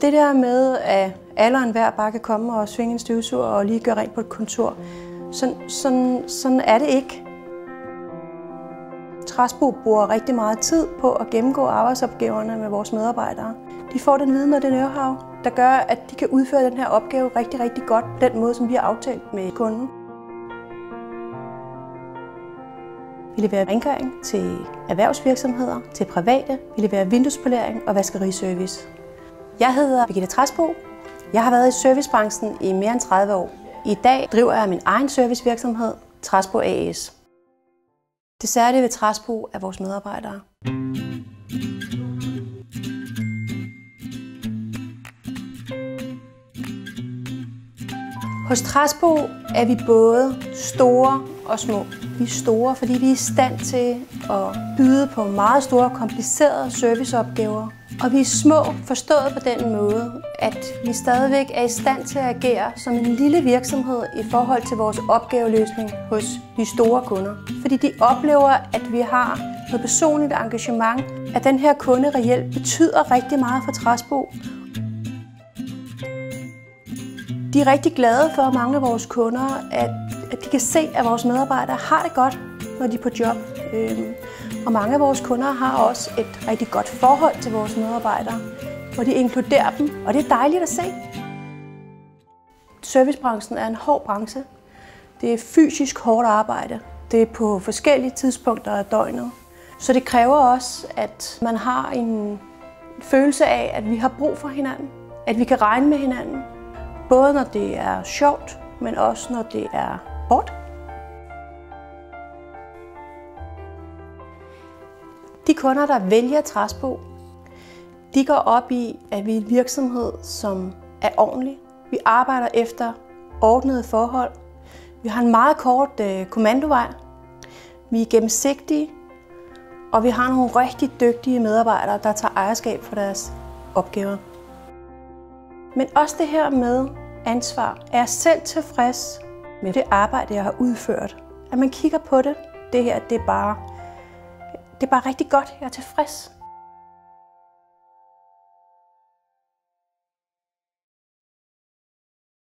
Det der med, at alle og enhver bare kan komme og svinge en støvsuger og lige gøre rent på et kontor, sådan er det ikke. Træsbo bruger rigtig meget tid på at gennemgå arbejdsopgaverne med vores medarbejdere. De får den viden og det know-how, der gør, at de kan udføre den her opgave rigtig, rigtig godt på den måde, som vi har aftalt med kunden. Vi leverer rengøring til erhvervsvirksomheder, til private. Vi leverer vinduespolering og vaskeriservice. Jeg hedder Birgitte Træsbo. Jeg har været i servicebranchen i mere end 30 år. I dag driver jeg min egen servicevirksomhed, Træsbo AS. Det særlige ved Træsbo er vores medarbejdere. Hos Træsbo er vi både store og små. Vi er store, fordi vi er i stand til at byde på meget store, komplicerede serviceopgaver. Og vi er små, forstået på den måde, at vi stadigvæk er i stand til at agere som en lille virksomhed i forhold til vores opgaveløsning hos de store kunder. Fordi de oplever, at vi har noget personligt engagement, at den her kunde reelt betyder rigtig meget for Træsbo. De er rigtig glade for, mange af vores kunder, at de kan se, at vores medarbejdere har det godt, når de er på job. Og mange af vores kunder har også et rigtig godt forhold til vores medarbejdere, hvor de inkluderer dem, og det er dejligt at se. Servicebranchen er en hård branche. Det er fysisk hårdt arbejde. Det er på forskellige tidspunkter af døgnet. Så det kræver også, at man har en følelse af, at vi har brug for hinanden. At vi kan regne med hinanden. Både når det er sjovt, men også når det er hårdt. De kunder, der vælger Træsbo, de går op i, at vi er en virksomhed, som er ordentlig. Vi arbejder efter ordnede forhold. Vi har en meget kort kommandovej. Vi er gennemsigtige, og vi har nogle rigtig dygtige medarbejdere, der tager ejerskab for deres opgaver. Men også det her med ansvar. Er jeg selv tilfreds med det arbejde, jeg har udført? At man kigger på det. Det her, det er bare rigtig godt. Jeg er tilfreds.